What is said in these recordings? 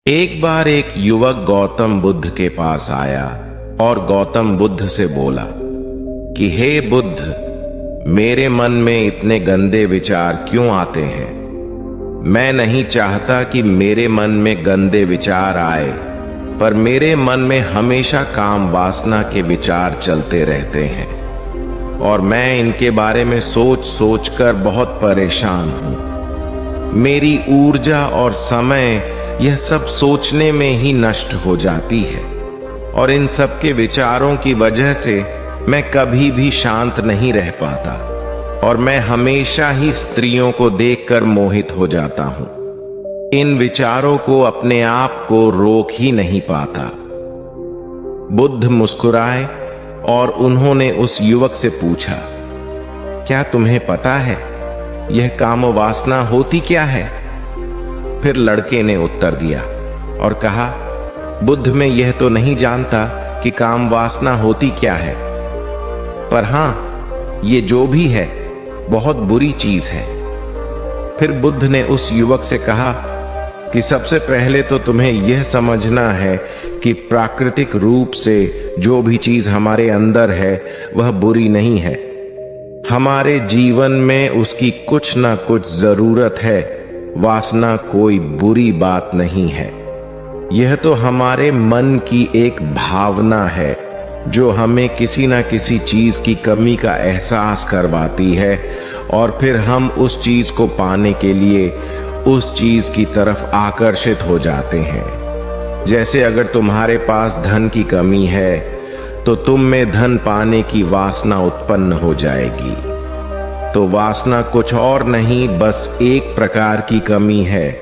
एक बार एक युवक गौतम बुद्ध के पास आया और गौतम बुद्ध से बोला कि हे बुद्ध, मेरे मन में इतने गंदे विचार क्यों आते हैं। मैं नहीं चाहता कि मेरे मन में गंदे विचार आए, पर मेरे मन में हमेशा काम वासना के विचार चलते रहते हैं और मैं इनके बारे में सोच सोच कर बहुत परेशान हूं। मेरी ऊर्जा और समय यह सब सोचने में ही नष्ट हो जाती है और इन सब के विचारों की वजह से मैं कभी भी शांत नहीं रह पाता और मैं हमेशा ही स्त्रियों को देखकर मोहित हो जाता हूं। इन विचारों को अपने आप को रोक ही नहीं पाता। बुद्ध मुस्कुराए और उन्होंने उस युवक से पूछा, क्या तुम्हें पता है यह काम वासना होती क्या है? फिर लड़के ने उत्तर दिया और कहा, बुद्ध मैं यह तो नहीं जानता कि काम वासना होती क्या है, पर हां ये जो भी है बहुत बुरी चीज है। फिर बुद्ध ने उस युवक से कहा कि सबसे पहले तो तुम्हें यह समझना है कि प्राकृतिक रूप से जो भी चीज हमारे अंदर है वह बुरी नहीं है। हमारे जीवन में उसकी कुछ ना कुछ जरूरत है। वासना कोई बुरी बात नहीं है। यह तो हमारे मन की एक भावना है जो हमें किसी ना किसी चीज की कमी का एहसास करवाती है और फिर हम उस चीज को पाने के लिए उस चीज की तरफ आकर्षित हो जाते हैं। जैसे अगर तुम्हारे पास धन की कमी है तो तुम में धन पाने की वासना उत्पन्न हो जाएगी। तो वासना कुछ और नहीं, बस एक प्रकार की कमी है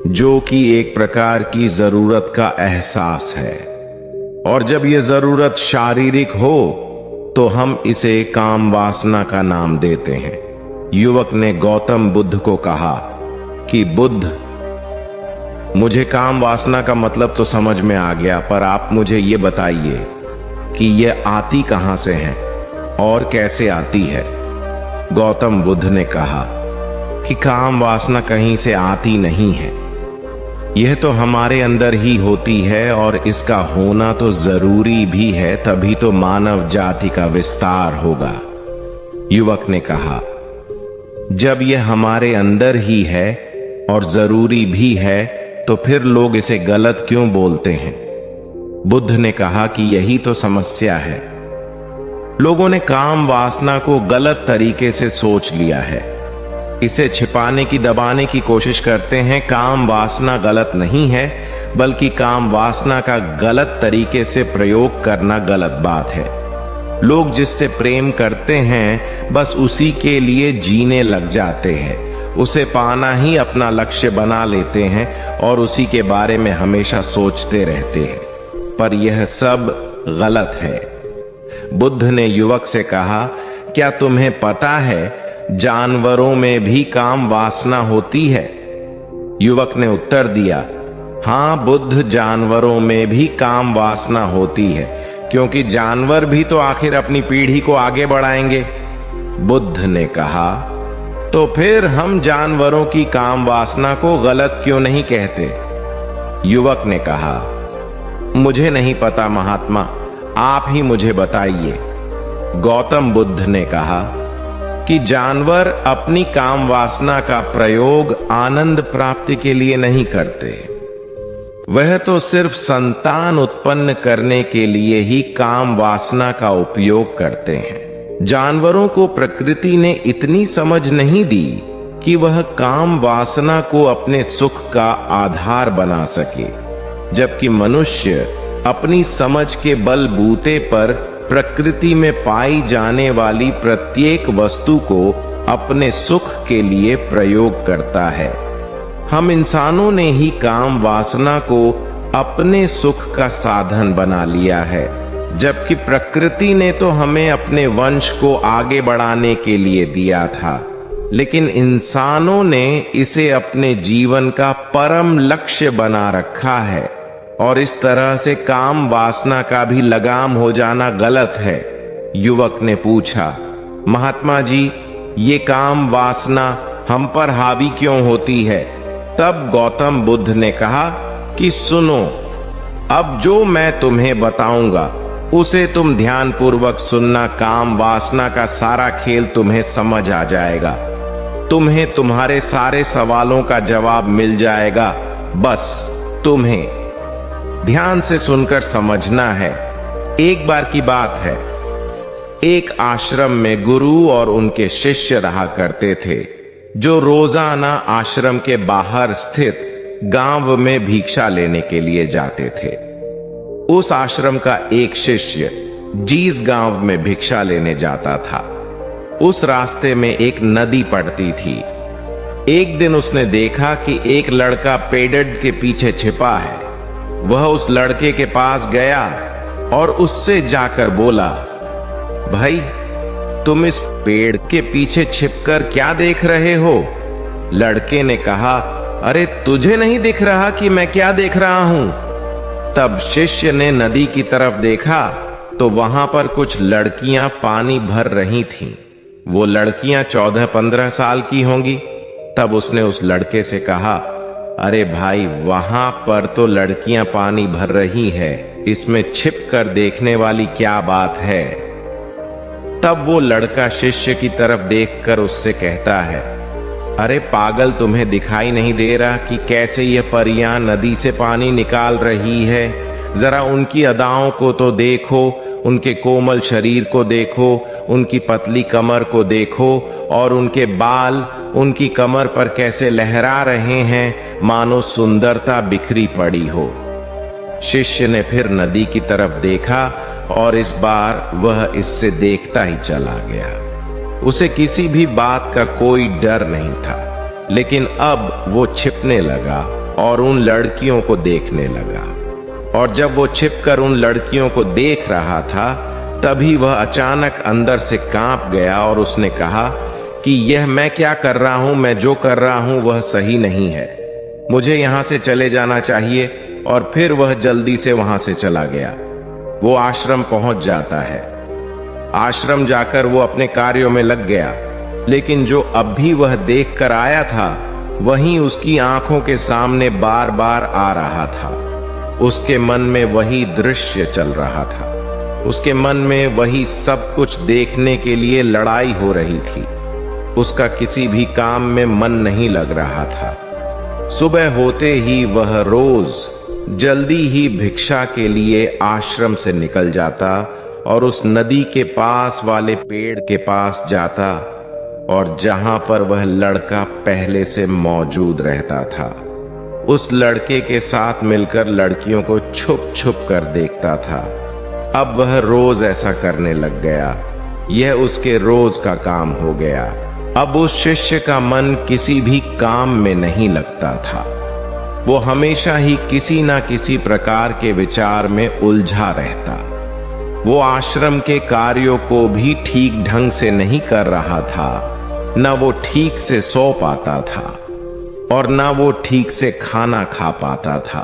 जो कि एक प्रकार की जरूरत का एहसास है और जब यह जरूरत शारीरिक हो तो हम इसे काम वासना का नाम देते हैं। युवक ने गौतम बुद्ध को कहा कि बुद्ध, मुझे काम वासना का मतलब तो समझ में आ गया, पर आप मुझे ये बताइए कि यह आती कहां से है और कैसे आती है। गौतम बुद्ध ने कहा कि काम वासना कहीं से आती नहीं है, यह तो हमारे अंदर ही होती है और इसका होना तो जरूरी भी है, तभी तो मानव जाति का विस्तार होगा। युवक ने कहा, जब यह हमारे अंदर ही है और जरूरी भी है तो फिर लोग इसे गलत क्यों बोलते हैं? बुद्ध ने कहा कि यही तो समस्या है। लोगों ने काम वासना को गलत तरीके से सोच लिया है। इसे छिपाने की, दबाने की कोशिश करते हैं। काम वासना गलत नहीं है, बल्कि काम वासना का गलत तरीके से प्रयोग करना गलत बात है। लोग जिससे प्रेम करते हैं बस उसी के लिए जीने लग जाते हैं, उसे पाना ही अपना लक्ष्य बना लेते हैं और उसी के बारे में हमेशा सोचते रहते हैं, पर यह सब गलत है। बुद्ध ने युवक से कहा, क्या तुम्हें पता है जानवरों में भी काम वासना होती है? युवक ने उत्तर दिया, हां बुद्ध, जानवरों में भी काम वासना होती है, क्योंकि जानवर भी तो आखिर अपनी पीढ़ी को आगे बढ़ाएंगे। बुद्ध ने कहा, तो फिर हम जानवरों की काम वासना को गलत क्यों नहीं कहते? युवक ने कहा, मुझे नहीं पता महात्मा, आप ही मुझे बताइए। गौतम बुद्ध ने कहा कि जानवर अपनी काम वासना का प्रयोग आनंद प्राप्ति के लिए नहीं करते, वह तो सिर्फ संतान उत्पन्न करने के लिए ही काम वासना का उपयोग करते हैं। जानवरों को प्रकृति ने इतनी समझ नहीं दी कि वह काम वासना को अपने सुख का आधार बना सके, जबकि मनुष्य अपनी समझ के बलबूते पर प्रकृति में पाई जाने वाली प्रत्येक वस्तु को अपने सुख के लिए प्रयोग करता है। हम इंसानों ने ही काम वासना को अपने सुख का साधन बना लिया है, जबकि प्रकृति ने तो हमें अपने वंश को आगे बढ़ाने के लिए दिया था, लेकिन इंसानों ने इसे अपने जीवन का परम लक्ष्य बना रखा है और इस तरह से काम वासना का भी लगाम हो जाना गलत है। युवक ने पूछा, महात्मा जी, ये काम वासना हम पर हावी क्यों होती है? तब गौतम बुद्ध ने कहा कि सुनो, अब जो मैं तुम्हें बताऊंगा उसे तुम ध्यानपूर्वक सुनना। काम वासना का सारा खेल तुम्हें समझ आ जाएगा। तुम्हें तुम्हारे सारे सवालों का जवाब मिल जाएगा। बस तुम्हें ध्यान से सुनकर समझना है। एक बार की बात है, एक आश्रम में गुरु और उनके शिष्य रहा करते थे, जो रोजाना आश्रम के बाहर स्थित गांव में भिक्षा लेने के लिए जाते थे। उस आश्रम का एक शिष्य जिस गांव में भिक्षा लेने जाता था, उस रास्ते में एक नदी पड़ती थी। एक दिन उसने देखा कि एक लड़का पेड़ के पीछे छिपा है। वह उस लड़के के पास गया और उससे जाकर बोला, भाई, तुम इस पेड़ के पीछे छिपकर क्या देख रहे हो? लड़के ने कहा, अरे तुझे नहीं दिख रहा कि मैं क्या देख रहा हूं? तब शिष्य ने नदी की तरफ देखा तो वहां पर कुछ लड़कियां पानी भर रही थीं। वो लड़कियां 14-15 साल की होंगी। तब उसने उस लड़के से कहा, अरे भाई, वहां पर तो लड़कियां पानी भर रही है, इसमें छिप कर देखने वाली क्या बात है? तब वो लड़का शिष्य की तरफ देखकर उससे कहता है, अरे पागल, तुम्हें दिखाई नहीं दे रहा कि कैसे ये परियां नदी से पानी निकाल रही है? जरा उनकी अदाओं को तो देखो, उनके कोमल शरीर को देखो, उनकी पतली कमर को देखो, और उनके बाल उनकी कमर पर कैसे लहरा रहे हैं, मानो सुंदरता बिखरी पड़ी हो। शिष्य ने फिर नदी की तरफ देखा और इस बार वह इससे देखता ही चला गया। उसे किसी भी बात का कोई डर नहीं था, लेकिन अब वो छिपने लगा और उन लड़कियों को देखने लगा। और जब वो छिपकर उन लड़कियों को देख रहा था, तभी वह अचानक अंदर से कांप गया और उसने कहा कि यह मैं क्या कर रहा हूं? मैं जो कर रहा हूं वह सही नहीं है, मुझे यहां से चले जाना चाहिए। और फिर वह जल्दी से वहां से चला गया। वो आश्रम पहुंच जाता है। आश्रम जाकर वो अपने कार्यों में लग गया, लेकिन जो अब भी वह देख कर आया था, वहीं उसकी आंखों के सामने बार बार आ रहा था। उसके मन में वही दृश्य चल रहा था। उसके मन में वही सब कुछ देखने के लिए लड़ाई हो रही थी। उसका किसी भी काम में मन नहीं लग रहा था। सुबह होते ही वह रोज जल्दी ही भिक्षा के लिए आश्रम से निकल जाता और उस नदी के पास वाले पेड़ के पास जाता, और जहां पर वह लड़का पहले से मौजूद रहता था, उस लड़के के साथ मिलकर लड़कियों को छुप छुप कर देखता था। अब वह रोज ऐसा करने लग गया। यह उसके रोज का काम हो गया। अब उस शिष्य का मन किसी भी काम में नहीं लगता था। वो हमेशा ही किसी ना किसी प्रकार के विचार में उलझा रहता। वो आश्रम के कार्यों को भी ठीक ढंग से नहीं कर रहा था। न वो ठीक से सो पाता था और न वो ठीक से खाना खा पाता था।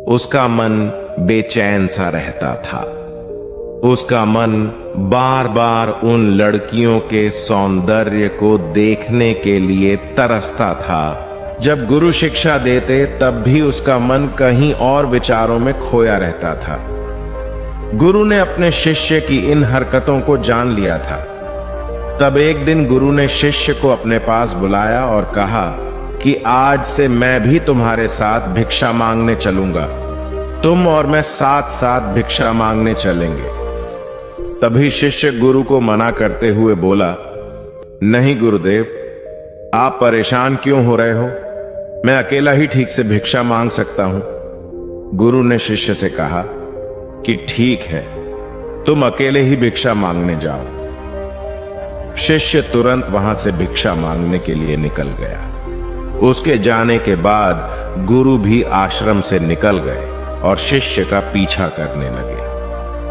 उसका मन बेचैन सा रहता था। उसका मन बार बार उन लड़कियों के सौंदर्य को देखने के लिए तरसता था। जब गुरु शिक्षा देते तब भी उसका मन कहीं और विचारों में खोया रहता था। गुरु ने अपने शिष्य की इन हरकतों को जान लिया था। तब एक दिन गुरु ने शिष्य को अपने पास बुलाया और कहा कि आज से मैं भी तुम्हारे साथ भिक्षा मांगने चलूंगा। तुम और मैं साथ साथ भिक्षा मांगने चलेंगे। तभी शिष्य गुरु को मना करते हुए बोला, नहीं गुरुदेव, आप परेशान क्यों हो रहे हो? मैं अकेला ही ठीक से भिक्षा मांग सकता हूं। गुरु ने शिष्य से कहा कि ठीक है, तुम अकेले ही भिक्षा मांगने जाओ। शिष्य तुरंत वहां से भिक्षा मांगने के लिए निकल गया। उसके जाने के बाद गुरु भी आश्रम से निकल गए और शिष्य का पीछा करने लगे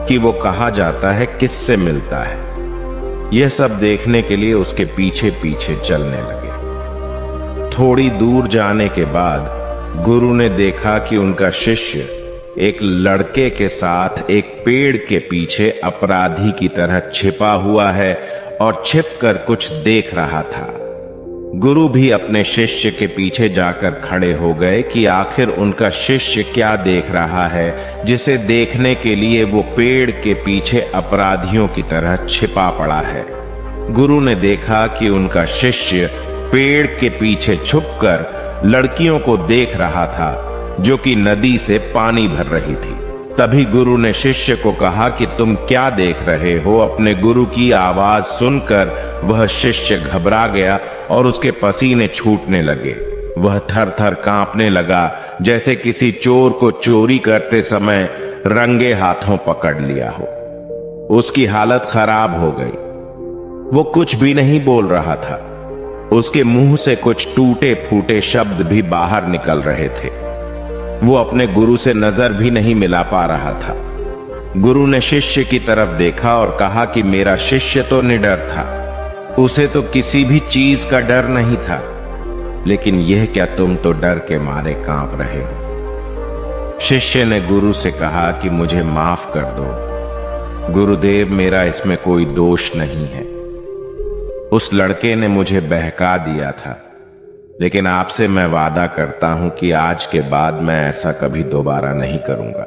कि वो कहाँ जाता है, किससे मिलता है। यह सब देखने के लिए उसके पीछे पीछे चलने लगे। थोड़ी दूर जाने के बाद गुरु ने देखा कि उनका शिष्य एक लड़के के साथ एक पेड़ के पीछे अपराधी की तरह छिपा हुआ है और छिपकर कुछ देख रहा था। गुरु भी अपने शिष्य के पीछे जाकर खड़े हो गए कि आखिर उनका शिष्य क्या देख रहा है, जिसे देखने के लिए वो पेड़ के पीछे अपराधियों की तरह छिपा पड़ा है। गुरु ने देखा कि उनका शिष्य पेड़ के पीछे छुपकर लड़कियों को देख रहा था, जो कि नदी से पानी भर रही थी। तभी गुरु ने शिष्य को कहा कि तुम क्या देख रहे हो? अपने गुरु की आवाज सुनकर वह शिष्य घबरा गया और उसके पसीने छूटने लगे। वह थर थर कांपने लगा, जैसे किसी चोर को चोरी करते समय रंगे हाथों पकड़ लिया हो। उसकी हालत खराब हो गई। वो कुछ भी नहीं बोल रहा था। उसके मुंह से कुछ टूटे फूटे शब्द भी बाहर निकल रहे थे। वो अपने गुरु से नजर भी नहीं मिला पा रहा था। गुरु ने शिष्य की तरफ देखा और कहा कि मेरा शिष्य तो निडर था, उसे तो किसी भी चीज का डर नहीं था, लेकिन यह क्या तुम तो डर के मारे कांप रहे हो। शिष्य ने गुरु से कहा कि मुझे माफ कर दो गुरुदेव, मेरा इसमें कोई दोष नहीं है। उस लड़के ने मुझे बहका दिया था, लेकिन आपसे मैं वादा करता हूं कि आज के बाद मैं ऐसा कभी दोबारा नहीं करूंगा।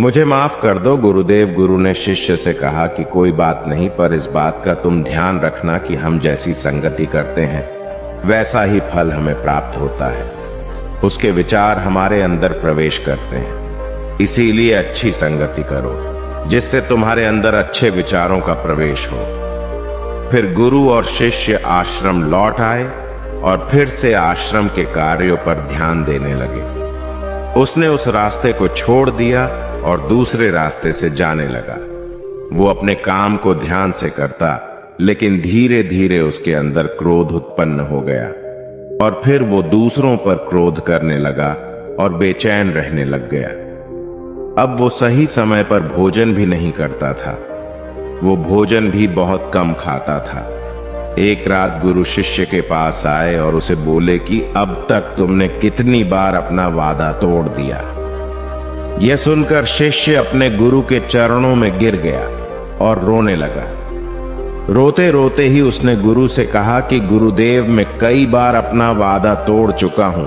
मुझे माफ कर दो गुरुदेव। गुरु ने शिष्य से कहा कि कोई बात नहीं, पर इस बात का तुम ध्यान रखना कि हम जैसी संगति करते हैं वैसा ही फल हमें प्राप्त होता है। उसके विचार हमारे अंदर प्रवेश करते हैं, इसीलिए अच्छी संगति करो जिससे तुम्हारे अंदर अच्छे विचारों का प्रवेश हो। फिर गुरु और शिष्य आश्रम लौट आए और फिर से आश्रम के कार्यों पर ध्यान देने लगे। उसने उस रास्ते को छोड़ दिया और दूसरे रास्ते से जाने लगा। वो अपने काम को ध्यान से करता, लेकिन धीरे धीरे उसके अंदर क्रोध उत्पन्न हो गया और फिर वो दूसरों पर क्रोध करने लगा और बेचैन रहने लग गया। अब वो सही समय पर भोजन भी नहीं करता था। वो भोजन भी बहुत कम खाता था। एक रात गुरु शिष्य के पास आए और उसे बोले कि अब तक तुमने कितनी बार अपना वादा तोड़ दिया। यह सुनकर शिष्य अपने गुरु के चरणों में गिर गया और रोने लगा। रोते रोते ही उसने गुरु से कहा कि गुरुदेव, मैं कई बार अपना वादा तोड़ चुका हूं,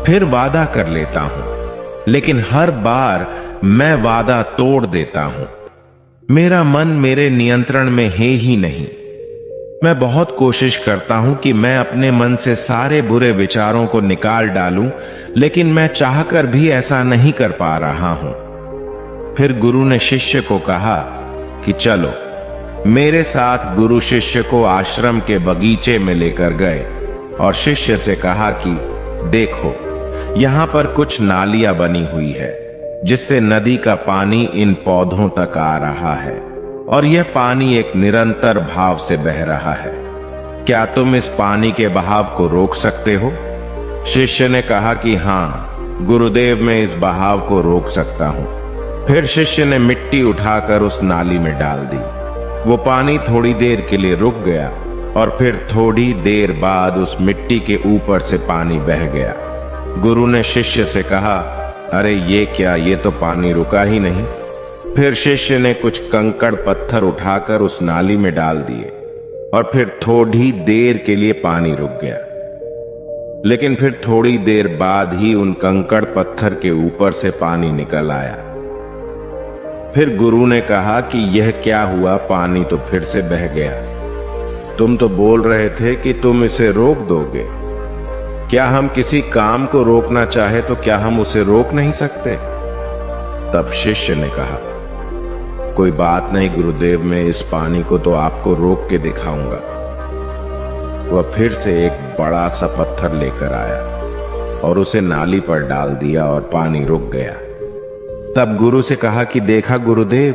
फिर वादा कर लेता हूं, लेकिन हर बार मैं वादा तोड़ देता हूं। मेरा मन मेरे नियंत्रण में है ही नहीं। मैं बहुत कोशिश करता हूं कि मैं अपने मन से सारे बुरे विचारों को निकाल डालूं, लेकिन मैं चाहकर भी ऐसा नहीं कर पा रहा हूं। फिर गुरु ने शिष्य को कहा कि चलो मेरे साथ। गुरु शिष्य को आश्रम के बगीचे में लेकर गए और शिष्य से कहा कि देखो, यहां पर कुछ नालियां बनी हुई है जिससे नदी का पानी इन पौधों तक आ रहा है और यह पानी एक निरंतर भाव से बह रहा है। क्या तुम इस पानी के बहाव को रोक सकते हो? शिष्य ने कहा कि हां गुरुदेव, मैं इस बहाव को रोक सकता हूं। फिर शिष्य ने मिट्टी उठाकर उस नाली में डाल दी। वो पानी थोड़ी देर के लिए रुक गया और फिर थोड़ी देर बाद उस मिट्टी के ऊपर से पानी बह गया। गुरु ने शिष्य से कहा, अरे ये क्या, ये तो पानी रुका ही नहीं। फिर शिष्य ने कुछ कंकड़ पत्थर उठाकर उस नाली में डाल दिए और फिर थोड़ी देर के लिए पानी रुक गया, लेकिन फिर थोड़ी देर बाद ही उन कंकड़ पत्थर के ऊपर से पानी निकल आया। फिर गुरु ने कहा कि यह क्या हुआ, पानी तो फिर से बह गया। तुम तो बोल रहे थे कि तुम इसे रोक दोगे। क्या हम किसी काम को रोकना चाहे तो क्या हम उसे रोक नहीं सकते? तब शिष्य ने कहा, कोई बात नहीं गुरुदेव, मैं इस पानी को तो आपको रोक के दिखाऊंगा। वह फिर से एक बड़ा सा पत्थर लेकर आया और उसे नाली पर डाल दिया और पानी रुक गया। तब गुरु से कहा कि देखा गुरुदेव,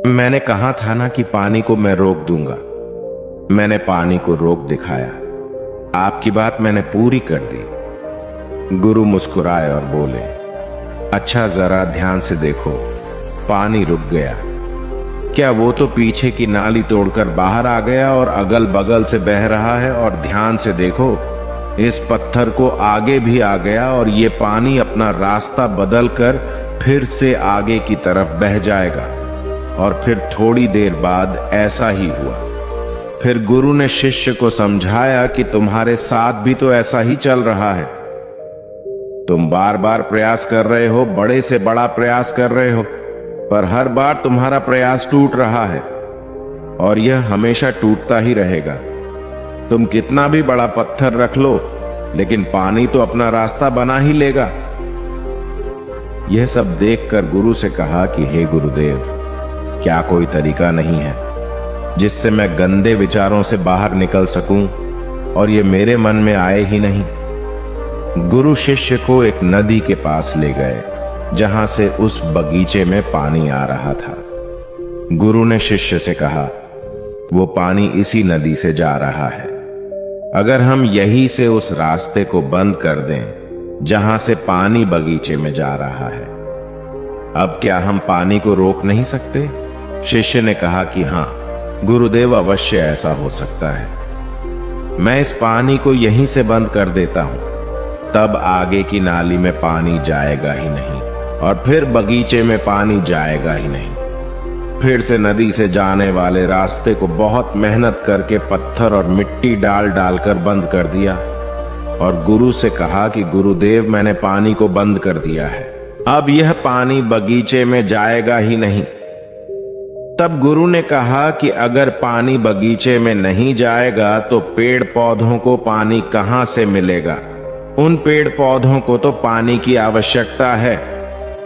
मैंने कहा था ना कि पानी को मैं रोक दूंगा। मैंने पानी को रोक दिखाया। आपकी बात मैंने पूरी कर दी। गुरु मुस्कुराए और बोले, अच्छा जरा ध्यान से देखो, पानी रुक गया। क्या वो तो पीछे की नाली तोड़कर बाहर आ गया और अगल बगल से बह रहा है? और ध्यान से देखो, इस पत्थर को आगे भी आ गया और ये पानी अपना रास्ता बदलकर फिर से आगे की तरफ बह जाएगा। और फिर थोड़ी देर बाद ऐसा ही हुआ। फिर गुरु ने शिष्य को समझाया कि तुम्हारे साथ भी तो ऐसा ही चल रहा है। तुम बार बार प्रयास कर रहे हो, बड़े से बड़ा प्रयास कर रहे हो, पर हर बार तुम्हारा प्रयास टूट रहा है और यह हमेशा टूटता ही रहेगा। तुम कितना भी बड़ा पत्थर रख लो, लेकिन पानी तो अपना रास्ता बना ही लेगा। यह सब देखकर गुरु से कहा कि हे गुरुदेव, क्या कोई तरीका नहीं है जिससे मैं गंदे विचारों से बाहर निकल सकूं और ये मेरे मन में आए ही नहीं। गुरु शिष्य को एक नदी के पास ले गए जहां से उस बगीचे में पानी आ रहा था। गुरु ने शिष्य से कहा, वो पानी इसी नदी से जा रहा है। अगर हम यहीं से उस रास्ते को बंद कर दें जहां से पानी बगीचे में जा रहा है, अब क्या हम पानी को रोक नहीं सकते? शिष्य ने कहा कि हां गुरुदेव, अवश्य ऐसा हो सकता है। मैं इस पानी को यहीं से बंद कर देता हूं, तब आगे की नाली में पानी जाएगा ही नहीं और फिर बगीचे में पानी जाएगा ही नहीं। फिर से नदी से जाने वाले रास्ते को बहुत मेहनत करके पत्थर और मिट्टी डाल डालकर बंद कर दिया और गुरु से कहा कि गुरुदेव, मैंने पानी को बंद कर दिया है, अब यह पानी बगीचे में जाएगा ही नहीं। तब गुरु ने कहा कि अगर पानी बगीचे में नहीं जाएगा तो पेड़ पौधों को पानी कहां से मिलेगा? उन पेड़ पौधों को तो पानी की आवश्यकता है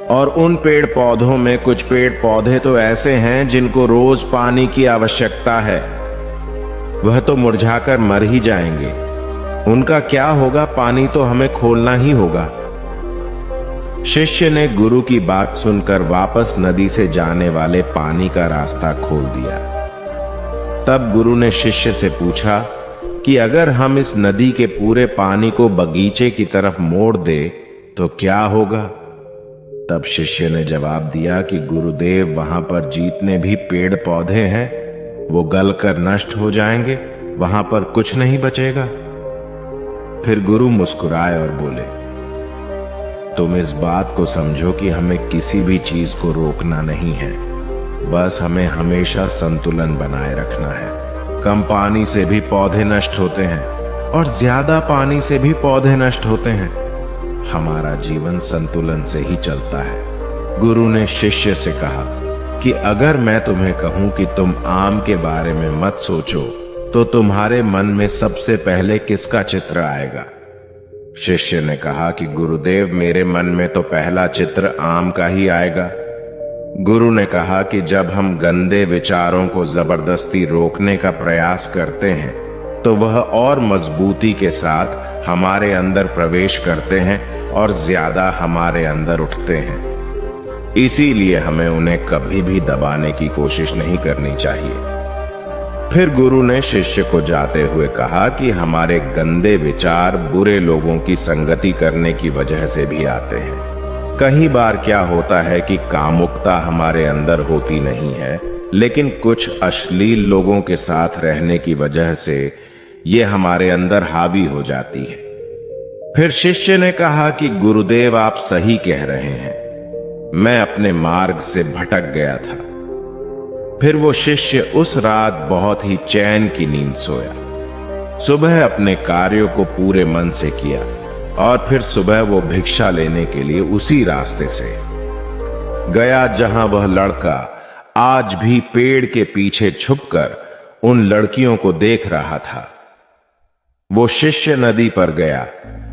और उन पेड़ पौधों में कुछ पेड़ पौधे तो ऐसे हैं जिनको रोज पानी की आवश्यकता है। वह तो मुरझाकर मर ही जाएंगे, उनका क्या होगा? पानी तो हमें खोलना ही होगा। शिष्य ने गुरु की बात सुनकर वापस नदी से जाने वाले पानी का रास्ता खोल दिया। तब गुरु ने शिष्य से पूछा कि अगर हम इस नदी के पूरे पानी को बगीचे की तरफ मोड़ दे तो क्या होगा? तब शिष्य ने जवाब दिया कि गुरुदेव, वहां पर जितने भी पेड़ पौधे हैं वो गलकर नष्ट हो जाएंगे, वहां पर कुछ नहीं बचेगा। फिर गुरु मुस्कुराए और बोले, तुम इस बात को समझो कि हमें किसी भी चीज को रोकना नहीं है, बस हमें हमेशा संतुलन बनाए रखना है। कम पानी से भी पौधे नष्ट होते हैं और ज्यादा पानी से भी पौधे नष्ट होते हैं। हमारा जीवन संतुलन से ही चलता है। गुरु ने शिष्य से कहा कि अगर मैं तुम्हें कहूं कि तुम आम के बारे में मत सोचो, तो तुम्हारे मन में सबसे पहले किसका चित्र आएगा? शिष्य ने कहा कि गुरुदेव, मेरे मन में तो पहला चित्र आम का ही आएगा। गुरु ने कहा कि जब हम गंदे विचारों को जबरदस्ती रोकने का प्रयास करते हैं तो वह और मजबूती के साथ हमारे अंदर प्रवेश करते हैं और ज्यादा हमारे अंदर उठते हैं। इसीलिए हमें उन्हें कभी भी दबाने की कोशिश नहीं करनी चाहिए। फिर गुरु ने शिष्य को जाते हुए कहा कि हमारे गंदे विचार बुरे लोगों की संगति करने की वजह से भी आते हैं। कई बार क्या होता है कि कामुकता हमारे अंदर होती नहीं है, लेकिन कुछ अश्लील लोगों के साथ रहने की वजह से ये हमारे अंदर हावी हो जाती है। फिर शिष्य ने कहा कि गुरुदेव, आप सही कह रहे हैं, मैं अपने मार्ग से भटक गया था। फिर वो शिष्य उस रात बहुत ही चैन की नींद सोया। सुबह अपने कार्यों को पूरे मन से किया और फिर सुबह वो भिक्षा लेने के लिए उसी रास्ते से गया जहां वह लड़का आज भी पेड़ के पीछे छुपकर उन लड़कियों को देख रहा था। वो शिष्य नदी पर गया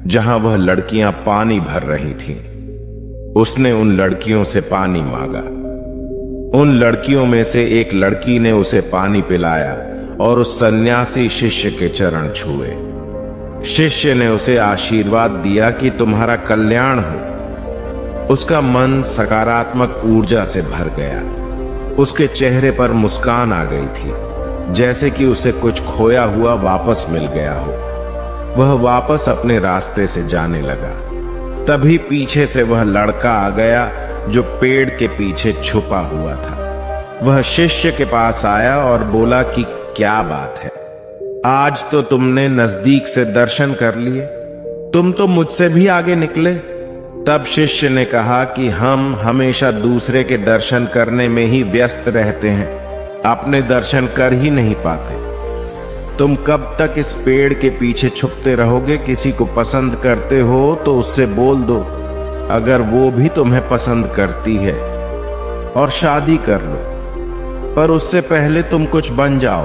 जहां वह लड़कियां पानी भर रही थीं। उसने उन लड़कियों से पानी मांगा। उन लड़कियों में से एक लड़की ने उसे पानी पिलाया और उस सन्यासी शिष्य के चरण छुए। शिष्य ने उसे आशीर्वाद दिया कि तुम्हारा कल्याण हो। उसका मन सकारात्मक ऊर्जा से भर गया। उसके चेहरे पर मुस्कान आ गई थी, जैसे कि उसे कुछ खोया हुआ वापस मिल गया हो। वह वापस अपने रास्ते से जाने लगा। तभी पीछे से वह लड़का आ गया जो पेड़ के पीछे छुपा हुआ था। वह शिष्य के पास आया और बोला कि क्या बात है, आज तो तुमने नजदीक से दर्शन कर लिए, तुम तो मुझसे भी आगे निकले। तब शिष्य ने कहा कि हम हमेशा दूसरे के दर्शन करने में ही व्यस्त रहते हैं, अपने दर्शन कर ही नहीं पाते। तुम कब तक इस पेड़ के पीछे छुपते रहोगे? किसी को पसंद करते हो तो उससे बोल दो, अगर वो भी तुम्हें पसंद करती है, और शादी कर लो। पर उससे पहले तुम कुछ बन जाओ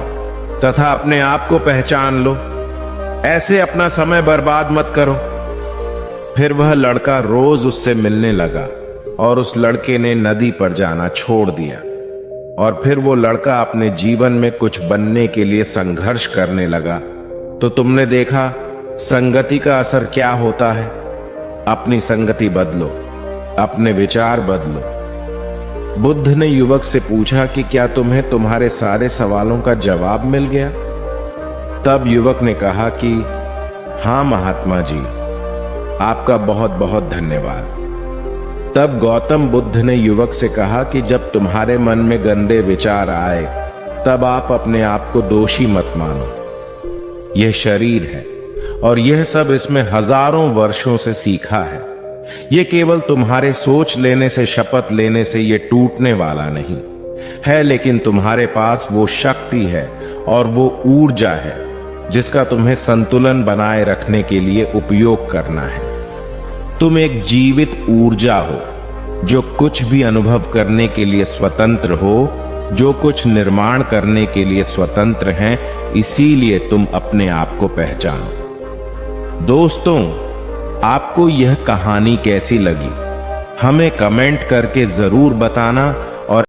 तथा अपने आप को पहचान लो। ऐसे अपना समय बर्बाद मत करो। फिर वह लड़का रोज उससे मिलने लगा और उस लड़के ने नदी पर जाना छोड़ दिया। और फिर वो लड़का अपने जीवन में कुछ बनने के लिए संघर्ष करने लगा। तो तुमने देखा संगति का असर क्या होता है। अपनी संगति बदलो, अपने विचार बदलो। बुद्ध ने युवक से पूछा कि क्या तुम्हें तुम्हारे सारे सवालों का जवाब मिल गया? तब युवक ने कहा कि हां महात्मा जी, आपका बहुत बहुत धन्यवाद। तब गौतम बुद्ध ने युवक से कहा कि जब तुम्हारे मन में गंदे विचार आए तब आप अपने आप को दोषी मत मानो। यह शरीर है और यह सब इसमें हजारों वर्षों से सीखा है। ये केवल तुम्हारे सोच लेने से, शपथ लेने से ये टूटने वाला नहीं है, लेकिन तुम्हारे पास वो शक्ति है और वो ऊर्जा है जिसका तुम्हें संतुलन बनाए रखने के लिए उपयोग करना है। तुम एक जीवित ऊर्जा हो जो कुछ भी अनुभव करने के लिए स्वतंत्र हो, जो कुछ निर्माण करने के लिए स्वतंत्र हैं। इसीलिए तुम अपने आप को पहचानो। दोस्तों, आपको यह कहानी कैसी लगी हमें कमेंट करके जरूर बताना।